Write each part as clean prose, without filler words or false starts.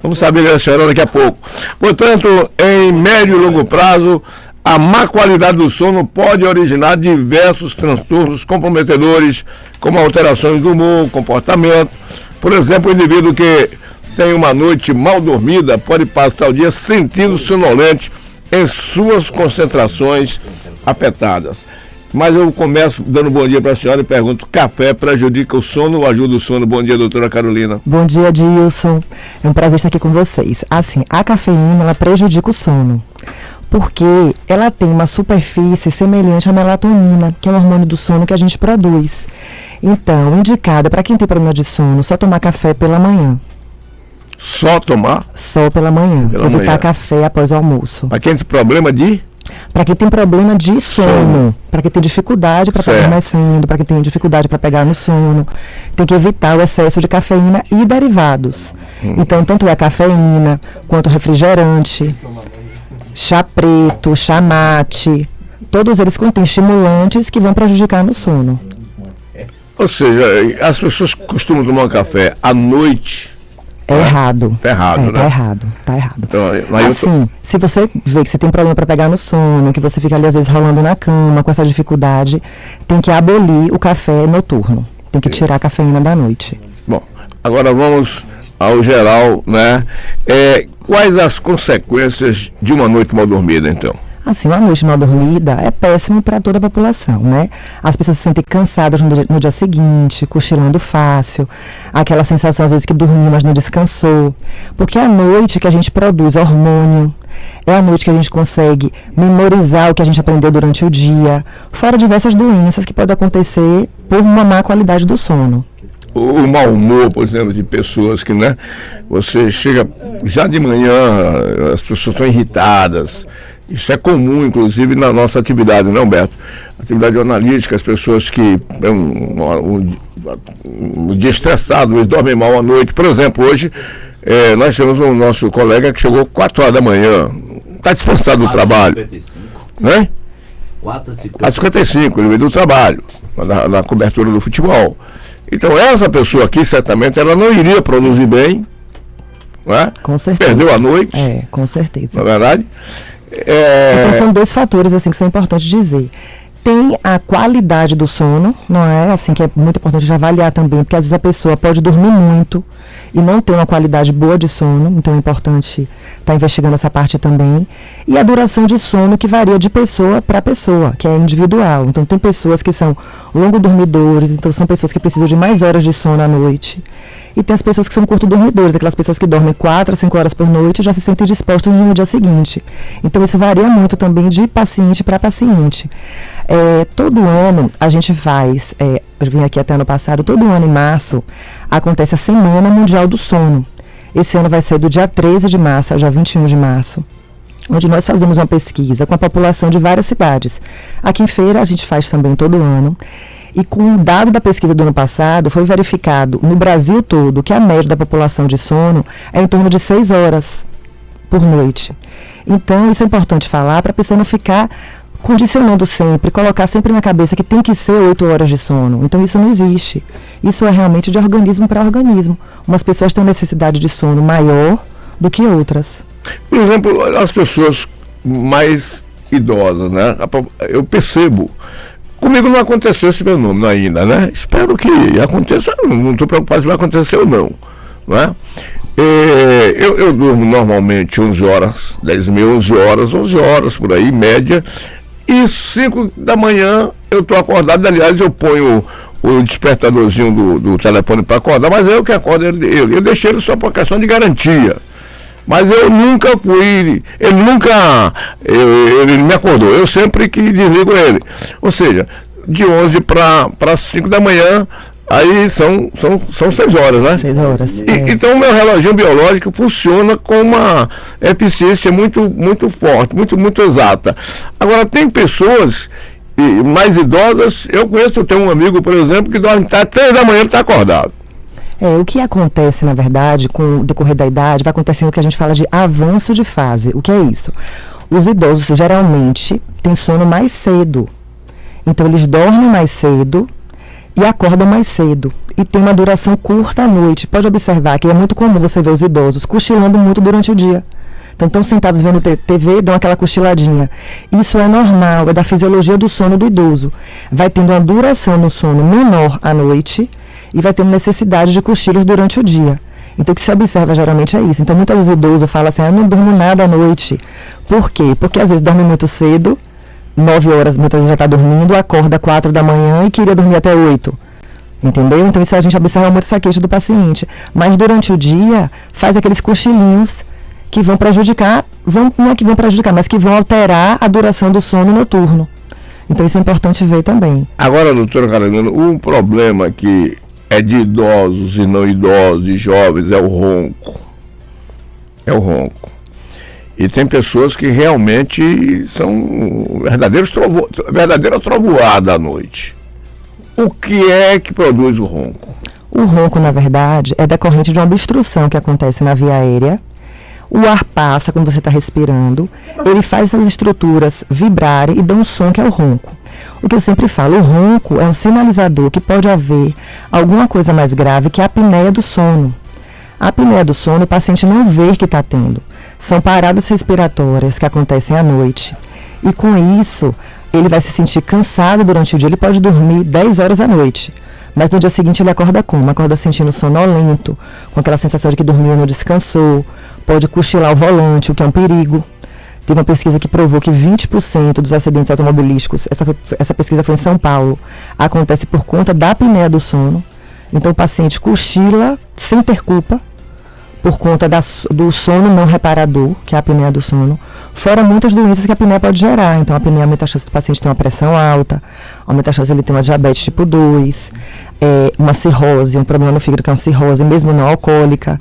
Vamos saber da senhora daqui a pouco. Portanto, em médio e longo prazo, a má qualidade do sono pode originar diversos transtornos comprometedores, como alterações do humor, comportamento. Por exemplo, o indivíduo que tem uma noite mal dormida pode passar o dia sentindo sonolente em suas concentrações afetadas. Mas eu começo dando bom dia para a senhora e pergunto: café prejudica o sono ou ajuda o sono? Bom dia, doutora Carolina. Bom dia, Dilson. É um prazer estar aqui com vocês. Assim, a cafeína, ela prejudica o sono, porque ela tem uma superfície semelhante à melatonina, que é um hormônio do sono que a gente produz. Então, indicada para quem tem problema de sono, só tomar café pela manhã. Só tomar? Só pela manhã. Evitar café após o almoço. Para quem tem problema de? Para quem tem problema de sono, para quem tem dificuldade para estar adormecendo, para quem tem dificuldade para pegar no sono, tem que evitar o excesso de cafeína e derivados. Então, tanto é cafeína, quanto refrigerante, chá preto, chá mate, todos eles contêm estimulantes que vão prejudicar no sono. Ou seja, as pessoas costumam tomar café à noite. É errado. Tá errado, né? Tá errado. Então, assim, se você vê que você tem problema para pegar no sono, que você fica ali às vezes rolando na cama com essa dificuldade, tem que abolir o café noturno. Tem que tirar a cafeína da noite. Bom, agora vamos ao geral, né? Quais as consequências de uma noite mal dormida, então? Assim, uma noite mal dormida é péssimo para toda a população, né? As pessoas se sentem cansadas no dia seguinte, cochilando fácil, aquela sensação às vezes que dormiu, mas não descansou. Porque é a noite que a gente produz hormônio, é a noite que a gente consegue memorizar o que a gente aprendeu durante o dia, fora diversas doenças que podem acontecer por uma má qualidade do sono. O mau humor, por exemplo, de pessoas que, né? Você chega já de manhã, as pessoas estão irritadas. Isso é comum, inclusive, na nossa atividade, não, Beto? Atividade jornalística, as pessoas que um dia estressado, eles dormem mal à noite. Por exemplo, hoje, nós temos o nosso colega que chegou 4 horas da manhã, está dispensado do trabalho. 55. Né? 4h55. Ele veio do trabalho, na cobertura do futebol. Então, essa pessoa aqui, certamente, ela não iria produzir bem, né? Com certeza. Perdeu a noite. Com certeza. Na verdade. Então são dois fatores assim que são importantes dizer. Tem a qualidade do sono, não é? Assim, que é muito importante avaliar também, porque às vezes a pessoa pode dormir muito e não ter uma qualidade boa de sono, então é importante estar investigando essa parte também. E a duração de sono, que varia de pessoa para pessoa, que é individual. Então tem pessoas que são longo dormidores, então são pessoas que precisam de mais horas de sono à noite. E tem as pessoas que são curto dormidores, aquelas pessoas que dormem 4 a 5 horas por noite e já se sentem dispostas no dia seguinte. Então isso varia muito também de paciente para paciente. Todo ano a gente faz, eu vim aqui até ano passado, todo ano em março acontece a Semana Mundial do Sono. Esse ano vai ser do dia 13 de março ao dia 21 de março, onde nós fazemos uma pesquisa com a população de várias cidades. Aqui em Feira a gente faz também todo ano. E com o dado da pesquisa do ano passado, foi verificado no Brasil todo que a média da população de sono é em torno de 6 horas por noite. Então, isso é importante falar para a pessoa não ficar condicionando sempre, colocar sempre na cabeça que tem que ser 8 horas de sono. Então, isso não existe. Isso é realmente de organismo para organismo. Umas pessoas têm necessidade de sono maior do que outras. Por exemplo, as pessoas mais idosas, né? Eu percebo. Comigo não aconteceu esse fenômeno ainda, né? Espero que aconteça, não estou preocupado se vai acontecer ou não, né? Eu durmo normalmente 11 horas, 10h30, 11 horas por aí, média, e 5 da manhã eu estou acordado. Aliás, eu ponho o despertadorzinho do telefone para acordar, mas eu que acordo ele. Eu deixei ele só por questão de garantia. Mas eu nunca fui, ele me acordou, eu sempre que desligo ele. Ou seja, de 11 para 5 da manhã, aí são 6 horas, né? 6 horas. Então o meu reloginho biológico funciona com uma eficiência muito, muito forte, muito, muito exata. Agora, tem pessoas mais idosas, eu tenho um amigo, por exemplo, que dorme até 3 da manhã e está acordado. O que acontece, na verdade, com o decorrer da idade, vai acontecendo o que a gente fala de avanço de fase. O que é isso? Os idosos geralmente têm sono mais cedo. Então, eles dormem mais cedo, e acordam mais cedo e tem uma duração curta à noite. Pode observar que é muito comum você ver os idosos cochilando muito durante o dia. Então, estão sentados vendo TV, dão aquela cochiladinha. Isso é normal, é da fisiologia do sono do idoso. Vai tendo uma duração no sono menor à noite e vai tendo necessidade de cochilos durante o dia. Então, o que se observa geralmente é isso. Então, muitas vezes o idoso fala assim, não durmo nada à noite. Por quê? Porque às vezes dorme muito cedo, 9 horas, muitas vezes já está dormindo, acorda 4 da manhã e queria dormir até 8. Entendeu? Então, isso a gente observa muito essa queixa do paciente. Mas durante o dia, faz aqueles cochilinhos que vão prejudicar, não é que vão prejudicar, mas que vão alterar a duração do sono noturno. Então isso é importante ver também. Agora, doutora Carolina, um problema que é de idosos e não idosos e jovens é o ronco. É o ronco. E tem pessoas que realmente são verdadeira trovoada à noite. O que é que produz o ronco? O ronco, na verdade, é decorrente de uma obstrução que acontece na via aérea. O ar passa quando você está respirando, ele faz essas estruturas vibrarem e dá um som que é o ronco. O que eu sempre falo, o ronco é um sinalizador que pode haver alguma coisa mais grave que a apneia do sono. A apneia do sono o paciente não vê que está tendo. São paradas respiratórias que acontecem à noite. E com isso, ele vai se sentir cansado durante o dia, ele pode dormir 10 horas à noite. Mas no dia seguinte ele acorda como? Acorda sentindo sonolento, com aquela sensação de que dormiu e não descansou, pode cochilar o volante, o que é um perigo. Teve uma pesquisa que provou que 20% dos acidentes automobilísticos, essa pesquisa foi em São Paulo, acontece por conta da apneia do sono. Então o paciente cochila sem ter culpa, por conta do sono não reparador, que é a apneia do sono, fora muitas doenças que a apneia pode gerar. Então a apneia aumenta a chance do paciente ter uma pressão alta, aumenta a chance de ele ter uma diabetes tipo 2, uma cirrose, um problema no fígado que é uma cirrose, mesmo não alcoólica.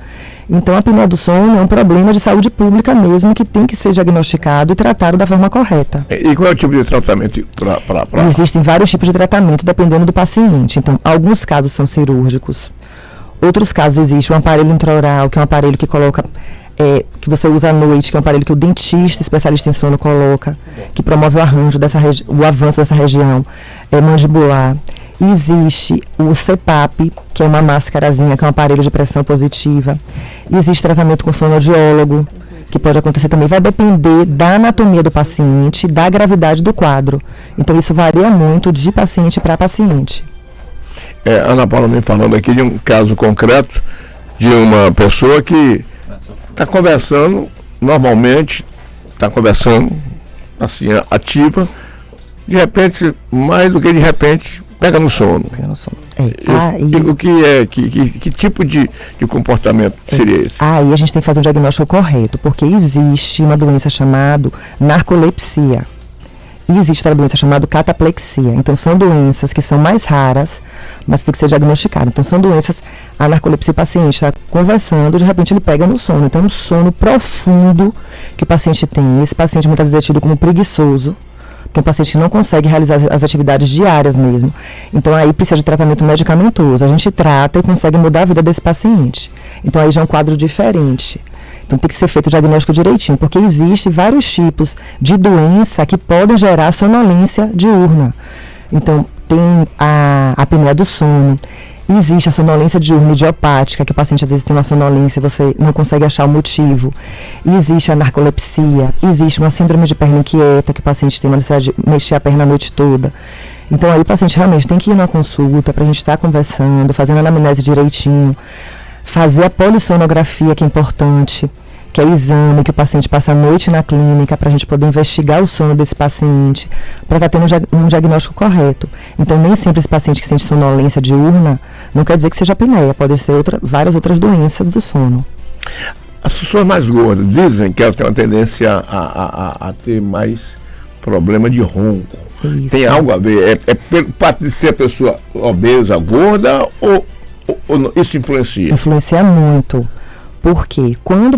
Então a apneia do sono é um problema de saúde pública mesmo, que tem que ser diagnosticado e tratado da forma correta. E qual é o tipo de tratamento para... Existem vários tipos de tratamento dependendo do paciente. Então, alguns casos são cirúrgicos. Outros casos existe um aparelho intraoral, que é um aparelho que coloca, que você usa à noite, que é um aparelho que o dentista, especialista em sono, coloca, que promove o arranjo o avanço dessa região mandibular. Existe o CPAP, que é uma máscarazinha, que é um aparelho de pressão positiva. Existe tratamento com fonoaudiólogo, que pode acontecer também. Vai depender da anatomia do paciente, da gravidade do quadro. Então, isso varia muito de paciente para paciente. Ana Paula me falando aqui de um caso concreto de uma pessoa que está conversando normalmente, está conversando assim, ativa, de repente, mais do que de repente, pega no sono. O que tipo de comportamento seria esse? Aí a gente tem que fazer um diagnóstico correto, porque existe uma doença chamada narcolepsia. E existe outra doença chamada cataplexia. Então, são doenças que são mais raras, mas tem que ser diagnosticadas. Então, são doenças, a narcolepsia, o paciente está conversando, de repente ele pega no sono. Então, é um sono profundo que o paciente tem. Esse paciente muitas vezes é tido como preguiçoso, porque é um paciente que não consegue realizar as atividades diárias mesmo. Então, aí precisa de tratamento medicamentoso. A gente trata e consegue mudar a vida desse paciente. Então, aí já é um quadro diferente. Então tem que ser feito o diagnóstico direitinho, porque existem vários tipos de doença que podem gerar sonolência diurna. Então tem a apneia do sono, existe a sonolência diurna idiopática, que o paciente às vezes tem uma sonolência e você não consegue achar o motivo. Existe a narcolepsia, existe uma síndrome de perna inquieta, que o paciente tem uma necessidade de mexer a perna a noite toda. Então aí o paciente realmente tem que ir na consulta para a gente estar conversando, fazendo a anamnese direitinho. Fazer a polissonografia, que é importante, que é o exame que o paciente passa a noite na clínica para a gente poder investigar o sono desse paciente, para estar tendo um diagnóstico correto. Então, nem sempre esse paciente que sente sonolência diurna não quer dizer que seja apneia, pode ser várias outras doenças do sono. As pessoas mais gordas dizem que elas têm uma tendência a ter mais problema de ronco. Isso. Tem algo a ver? Pode ser a pessoa obesa, gorda ou isso influencia? Influencia muito, porque quando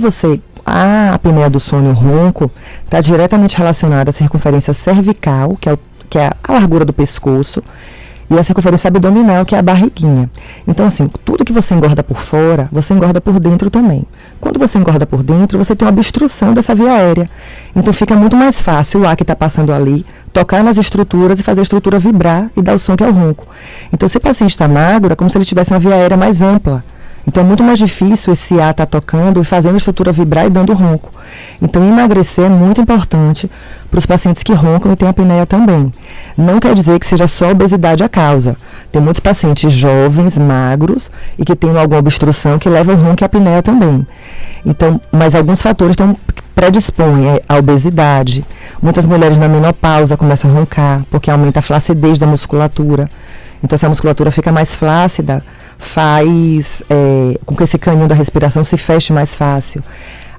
a apneia do sono e o ronco está diretamente relacionada à circunferência cervical, que é a largura do pescoço, e a circunferência abdominal, que é a barriguinha. Então, assim, tudo que você engorda por fora, você engorda por dentro também. Quando você engorda por dentro, você tem uma obstrução dessa via aérea. Então, fica muito mais fácil o ar que está passando ali tocar nas estruturas e fazer a estrutura vibrar e dar o som que é o ronco. Então, se o paciente está magro, é como se ele tivesse uma via aérea mais ampla. Então, é muito mais difícil esse ar estar tocando e fazendo a estrutura vibrar e dando ronco. Então, emagrecer é muito importante para os pacientes que roncam e têm apneia também. Não quer dizer que seja só a obesidade a causa. Tem muitos pacientes jovens, magros, e que têm alguma obstrução que leva ao ronco e à apneia também. Então, mas alguns fatores predispõem à obesidade. Muitas mulheres na menopausa começam a roncar, porque aumenta a flacidez da musculatura. Então, essa musculatura fica mais flácida, faz com que esse caninho da respiração se feche mais fácil.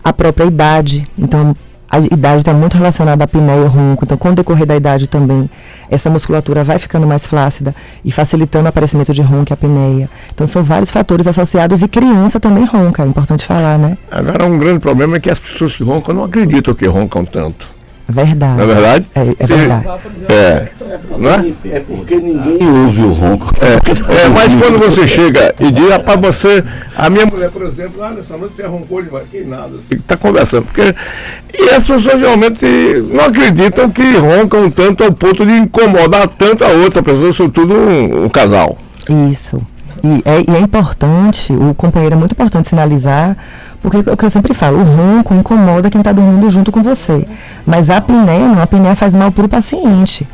A própria idade, então a idade está muito relacionada à apneia e ao ronco, então com o decorrer da idade também, essa musculatura vai ficando mais flácida e facilitando o aparecimento de ronco e apneia. Então são vários fatores associados e criança também ronca, é importante falar, né? Agora um grande problema é que as pessoas que roncam não acreditam que roncam tanto. Verdade. Não é verdade? É verdade. Não é? É porque ninguém ouve o ronco. Mas quando você chega e diz, rapaz, você. A minha mulher, por exemplo, nessa noite você roncou demais, que nada, você está conversando. E as pessoas realmente não acreditam que roncam tanto ao ponto de incomodar tanto a outra pessoa, sobretudo um casal. Isso. E é importante, o companheiro é muito importante sinalizar, porque o que eu sempre falo, o ronco incomoda quem está dormindo junto com você. Mas a apneia não, a apneia faz mal para o paciente.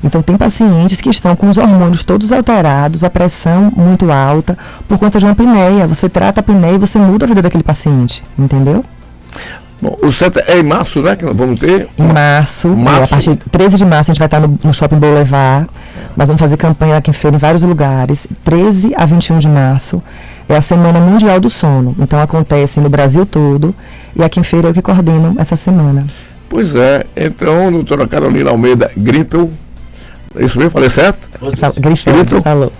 Então tem pacientes que estão com os hormônios todos alterados, a pressão muito alta, por conta de uma apneia. Você trata a apneia e você muda a vida daquele paciente, entendeu? Bom, o certo é em março, né, que nós vamos ter? Em março. A partir de 13 de março a gente vai estar no Shopping Boulevard. Nós vamos fazer campanha aqui em feira em vários lugares. 13 a 21 de março é a Semana Mundial do Sono. Então acontece no Brasil todo e aqui em feira eu que coordeno essa semana. Pois é. Então, doutora Carolina Almeida Grimpel, é isso mesmo? Falei certo? Grimpel, falou.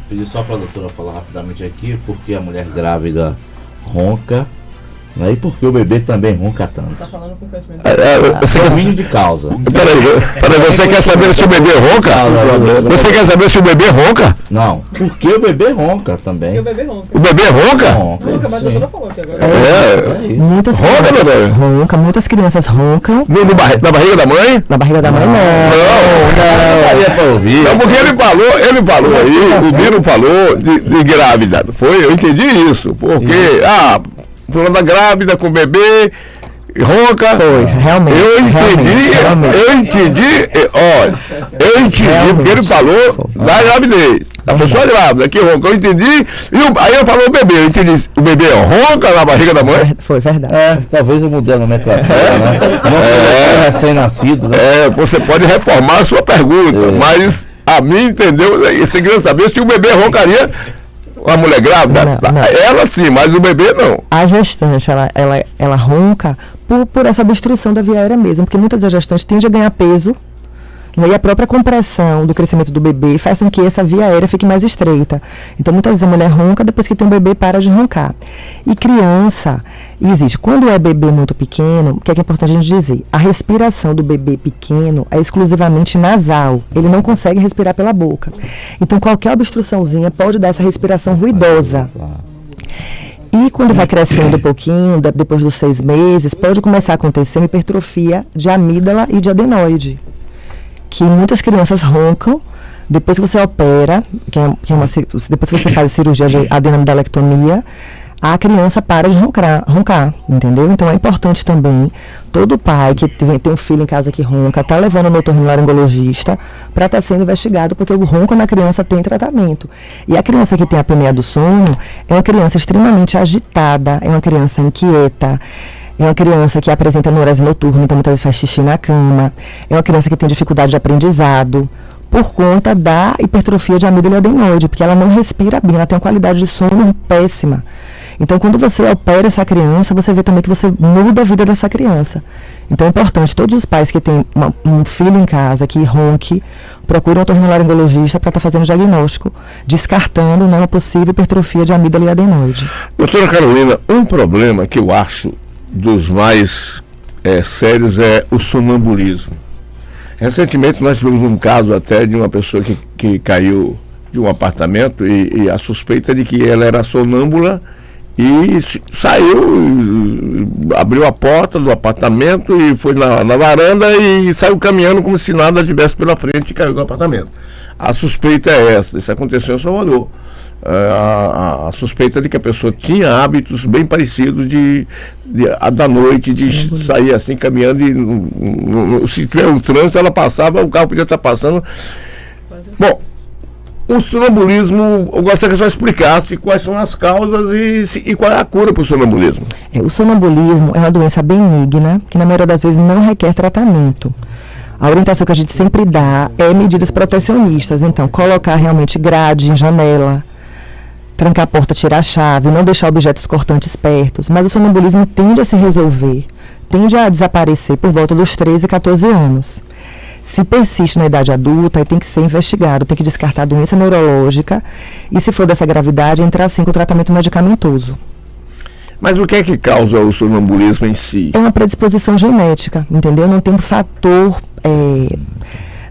Pedir só para a doutora falar rapidamente aqui, porque a mulher grávida ronca, né, e porque o bebê também ronca tanto. Tá falando com o domínio de causa. Peraí, você quer saber se o bebê ronca? Você quer saber se o bebê ronca? Não, porque o bebê ronca também. O bebê ronca? Ronca, mas a doutora falou aqui agora. Muitas crianças roncam, muitas crianças roncam. Na barriga da mãe? Na barriga da mãe não. Não, porque ele falou aí, o Biro falou de grávida. Foi, eu entendi isso. Porque, falando da grávida com o bebê, ronca. Foi, realmente. Eu entendi, porque ele falou da gravidez. A pessoa grávida que ronca, eu entendi. Aí eu falou o bebê, eu entendi. O bebê ronca na barriga da mãe? Foi verdade. Talvez eu mudei a nomenclatura, né? Não recém-nascido, né? Você pode reformar a sua pergunta, mas a mim, entendeu? Você queria saber se o bebê roncaria. A mulher grávida, não. Ela sim, mas o bebê não. A gestante, ela ronca por essa obstrução da via aérea mesmo, porque muitas das gestantes tendem a ganhar peso, né, e a própria compressão do crescimento do bebê faz com que essa via aérea fique mais estreita. Então, muitas vezes a mulher ronca, depois que tem um bebê, para de roncar. E criança, existe. Quando é bebê muito pequeno, o que é importante a gente dizer? A respiração do bebê pequeno é exclusivamente nasal. Ele não consegue respirar pela boca. Então, qualquer obstruçãozinha pode dar essa respiração ruidosa. E quando vai crescendo um pouquinho, depois dos 6 meses, pode começar a acontecer uma hipertrofia de amígdala e de adenoide. Que muitas crianças roncam, depois que você opera, depois que você faz a cirurgia de adenoidalectomia, a criança para de roncar, entendeu? Então é importante também, todo pai que tem um filho em casa que ronca, está levando no otorrinolaringologista para estar sendo investigado, porque o ronco na criança tem tratamento. E a criança que tem a apneia do sono é uma criança extremamente agitada, é uma criança inquieta, é uma criança que apresenta anorexia noturna, então muitas vezes faz xixi na cama. É uma criança que tem dificuldade de aprendizado por conta da hipertrofia de amígdala e adenoide, porque ela não respira bem, ela tem uma qualidade de sono péssima. Então, quando você opera essa criança, você vê também que você muda a vida dessa criança. Então, é importante, todos os pais que têm um filho em casa que ronque, procuram um otorrinolaringologista para estar fazendo diagnóstico, descartando uma possível hipertrofia de amígdala e adenoide. Doutora Carolina, um problema que eu acho dos mais sérios é o sonambulismo. Recentemente nós tivemos um caso até de uma pessoa que caiu de um apartamento e a suspeita de que ela era sonâmbula e saiu, abriu a porta do apartamento e foi na varanda e saiu caminhando como se nada tivesse pela frente e caiu do apartamento. A suspeita é essa, isso aconteceu em Salvador. A suspeita de que a pessoa tinha hábitos bem parecidos da noite, de sair assim caminhando e se tiver um trânsito ela passava, o carro podia estar passando. Bom, o sonambulismo, eu gostaria que você explicasse quais são as causas e qual é a cura para o sonambulismo. O sonambulismo é uma doença benigna, que na maioria das vezes não requer tratamento. A orientação que a gente sempre dá é medidas protecionistas, então colocar realmente grade em janela, trancar a porta, tirar a chave, não deixar objetos cortantes perto. Mas o sonambulismo tende a se resolver, tende a desaparecer por volta dos 13 e 14 anos. Se persiste na idade adulta, aí tem que ser investigado, tem que descartar a doença neurológica e, se for dessa gravidade, entrar sim com o tratamento medicamentoso. Mas o que é que causa o sonambulismo em si? É uma predisposição genética, entendeu? Não tem um fator...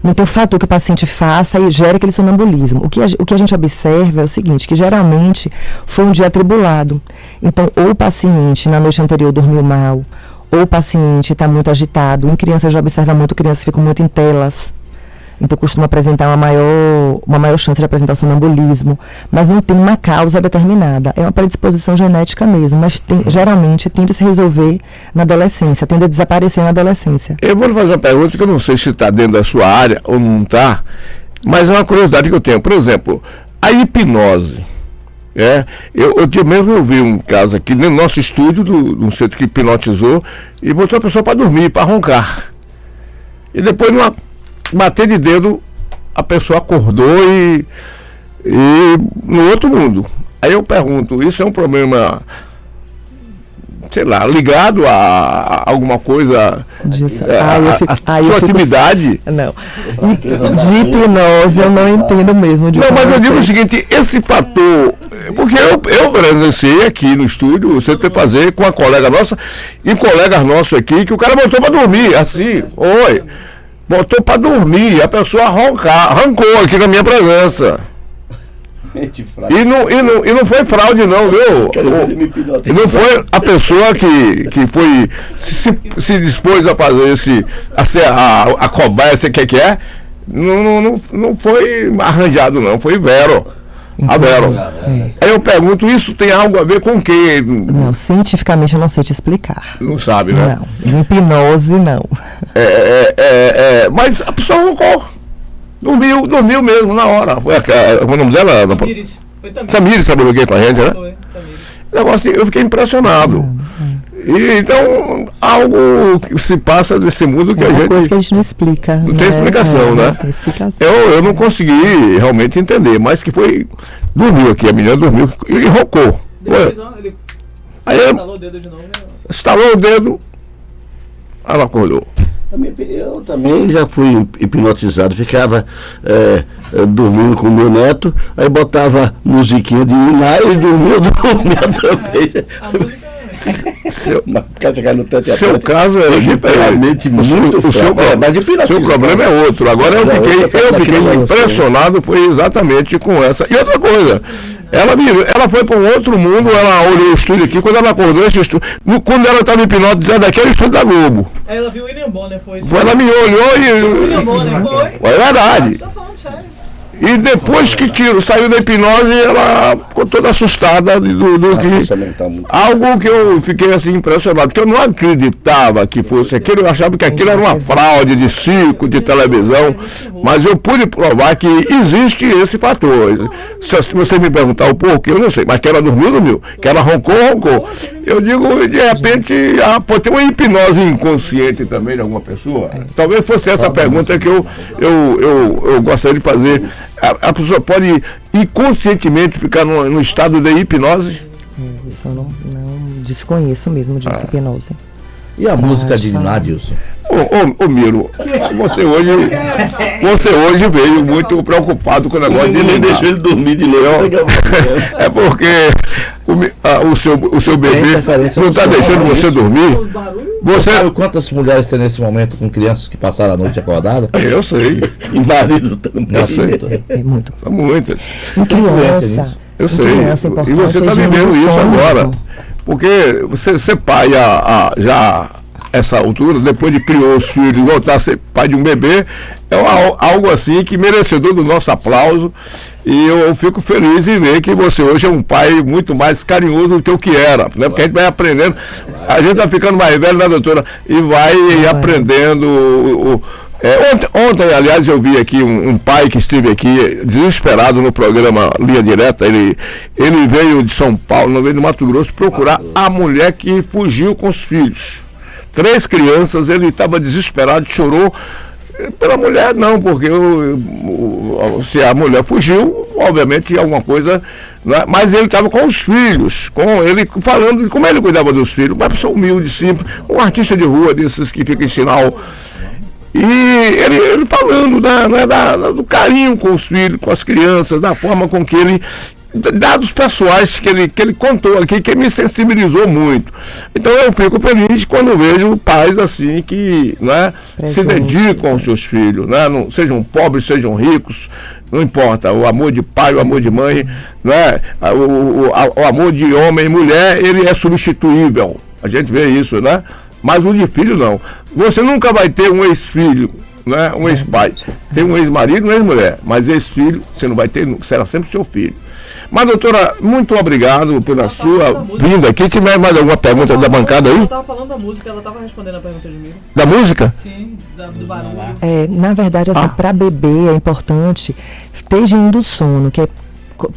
Não tem um fator que o paciente faça e gere aquele sonambulismo. O que a gente observa é o seguinte, que geralmente foi um dia atribulado. Então, ou o paciente na noite anterior dormiu mal, ou o paciente está muito agitado. Em crianças já observa muito, crianças ficam muito em telas. Então, costuma apresentar uma maior chance de apresentar o sonambulismo. Mas não tem uma causa determinada. É uma predisposição genética mesmo, mas geralmente tende a se resolver na adolescência, tende a desaparecer na adolescência. Eu vou lhe fazer uma pergunta que eu não sei se está dentro da sua área ou não está, mas é uma curiosidade que eu tenho. Por exemplo, a hipnose. Eu vi um caso aqui no nosso estúdio, de um centro que hipnotizou e botou a pessoa para dormir, para roncar. E depois, numa bater de dedo, a pessoa acordou e no outro mundo. Aí eu pergunto, isso é um problema, sei lá, ligado a alguma coisa, a sua atividade? Não, de hipnose eu não entendo mesmo. Mas eu digo o seguinte, esse fator, porque eu presenciei aqui no estúdio, você tem que fazer com uma colega nossa e colegas nossos aqui, que o cara botou para dormir, assim, botou para dormir, a pessoa arrancou aqui na minha presença. E não foi fraude não, viu? Não foi a pessoa que foi se dispôs a fazer a cobaia, você quer que é? Não foi arranjado não, foi Vero. A Vero. Aí eu pergunto, isso tem algo a ver com o quê? Não, cientificamente eu não sei te explicar. Não sabe, né? Não, hipnose não. Mas a pessoa roncou. Dormiu mesmo na hora. Foi o nome dela? Tamires. Tamires trabalhou aqui com a gente, né? Foi, Tamires. Negócio, eu fiquei impressionado. E, então, algo que se passa desse mundo que coisa que a gente não explica. Não tem explicação, né? Não tem explicação. Eu não consegui realmente entender, mas que dormiu aqui, a menina dormiu e roncou. Depois, ele instalou o dedo de novo. Instalou o dedo, ela acordou. Eu também já fui hipnotizado, ficava dormindo com o meu neto, aí botava musiquinha de Iná e dormia também. A música Seu caso é realmente muito o seu problema é outro. Agora eu fiquei impressionado, foi exatamente com essa. E outra coisa, ela foi para um outro mundo, ela olhou o estúdio aqui, quando ela acordou esse estúdio, quando ela estava hipnotizada aqui, era o estúdio da Globo. Ela viu o William Bonner, foi isso? Ela me olhou e... William Bonner, foi? É verdade. Tô falando sério. E depois que saiu da hipnose, ela ficou toda assustada do que... Algo que eu fiquei assim impressionado, porque eu não acreditava que fosse aquilo, eu achava que aquilo era uma fraude de circo, de televisão, mas eu pude provar que existe esse fator. Se você me perguntar o porquê, eu não sei, mas que ela dormiu, que ela roncou. Eu digo, de repente, pode ter uma hipnose inconsciente também de alguma pessoa. Talvez fosse essa pergunta que eu gostaria de fazer. A pessoa pode inconscientemente ficar no estado de hipnose? Isso eu não desconheço mesmo disso, hipnose. E a música de Nadilson? Ô Miro, você hoje veio muito preocupado com o negócio de nem deixou ele dormir de novo. É porque o seu bebê não está deixando você dormir? Você sabe quantas mulheres tem nesse momento com crianças que passaram a noite acordadas? Eu sei. E marido também. Eu sei. É muito. São muitas. Em criança. Eu sei. Criança, E você está vivendo isso agora. Porque você ser pai já essa altura, depois de criar os filhos, voltar a ser pai de um bebê, é algo assim que merecedor do nosso aplauso. E eu fico feliz em ver que você hoje é um pai muito mais carinhoso do que o que era, né? Porque a gente vai aprendendo, a gente vai ficando mais velho, né, doutora? E vai aprendendo. Ontem, aliás, eu vi aqui um pai que esteve aqui desesperado no programa Linha Direta. Ele veio de São Paulo, não veio do Mato Grosso, procurar a mulher que fugiu com os filhos. 3 crianças, ele estava desesperado, chorou. Pela mulher não, porque se a mulher fugiu, obviamente tinha alguma coisa, né? Mas ele estava com os filhos, com ele falando de como ele cuidava dos filhos, uma pessoa humilde, simples, um artista de rua desses que fica em sinal. E ele falando do carinho com os filhos, com as crianças, da forma com que ele, dados pessoais que ele contou aqui, que me sensibilizou muito. Então eu fico feliz quando vejo pais assim que, né, se dedicam aos seus filhos, né, não, sejam pobres, sejam ricos, não importa, o amor de pai, o amor de mãe, né, o amor de homem e mulher, ele é substituível. A gente vê isso, né? Mas o de filho não. Você nunca vai ter um ex-filho, né, um ex-pai. Tem um ex-marido, uma ex-mulher, mas ex-filho você não vai ter, será sempre seu filho. Mas, doutora, muito obrigado pela sua vinda aqui. Se tiver mais alguma pergunta da bancada aí? Ela estava falando da música, ela estava respondendo a pergunta de mim. Da música? Sim, do barulho. Na verdade, assim, para bebê é importante ter higiene do sono, que é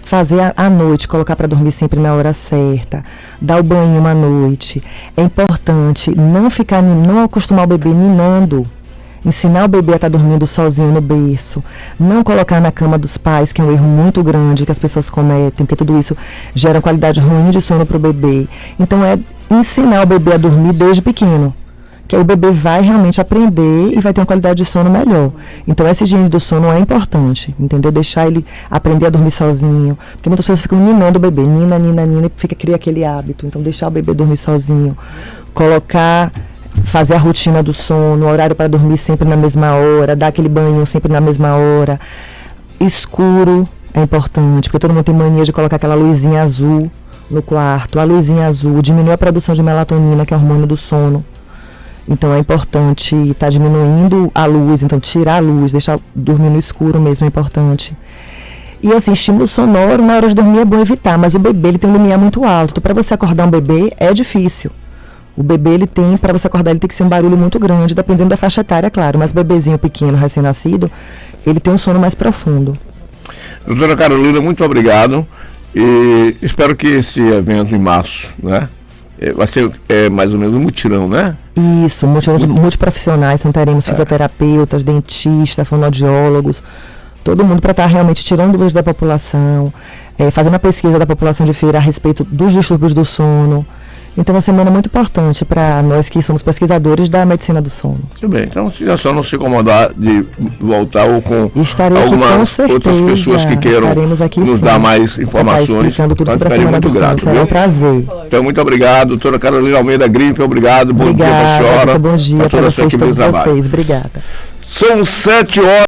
fazer à noite, colocar para dormir sempre na hora certa, dar o banho à noite. É importante não acostumar o bebê ninando. Ensinar o bebê a estar dormindo sozinho no berço, não colocar na cama dos pais, que é um erro muito grande que as pessoas cometem, porque tudo isso gera qualidade ruim de sono para o bebê. Então é ensinar o bebê a dormir desde pequeno, que aí o bebê vai realmente aprender e vai ter uma qualidade de sono melhor. Então essa higiene do sono é importante, entendeu? Deixar ele aprender a dormir sozinho, porque muitas pessoas ficam ninando o bebê, nina, e cria aquele hábito. Então deixar o bebê dormir sozinho, fazer a rotina do sono, o horário para dormir sempre na mesma hora, dar aquele banho sempre na mesma hora. Escuro é importante, porque todo mundo tem mania de colocar aquela luzinha azul no quarto. A luzinha azul diminui a produção de melatonina, que é o hormônio do sono. Então é importante estar diminuindo a luz, então tirar a luz, deixar dormir no escuro mesmo é importante. E assim, estímulo sonoro na hora de dormir é bom evitar, mas o bebê ele tem um limiar muito alto. Então para você acordar um bebê é difícil. O bebê, para você acordar, ele tem que ser um barulho muito grande, dependendo da faixa etária, claro. Mas o bebezinho pequeno, recém-nascido, ele tem um sono mais profundo. Doutora Carolina, muito obrigado. E espero que esse evento em março, né, vai ser mais ou menos um mutirão, né? Isso, mutirão de multiprofissionais. Então teremos fisioterapeutas, dentistas, fonoaudiólogos, todo mundo para estar realmente tirando dúvidas da população, fazendo uma pesquisa da população de feira a respeito dos distúrbios do sono. Então, é uma semana muito importante para nós que somos pesquisadores da medicina do sono. Muito bem, então é só não se incomodar de voltar ou com algumas outras pessoas que queiram nos dar mais informações. Explicando tudo sobre a semana do sono, será um prazer. Então, muito obrigado, doutora Carolina Almeida Grimpe, obrigado, bom dia para a senhora. Bom dia para vocês, todos vocês, obrigada. São 7 horas.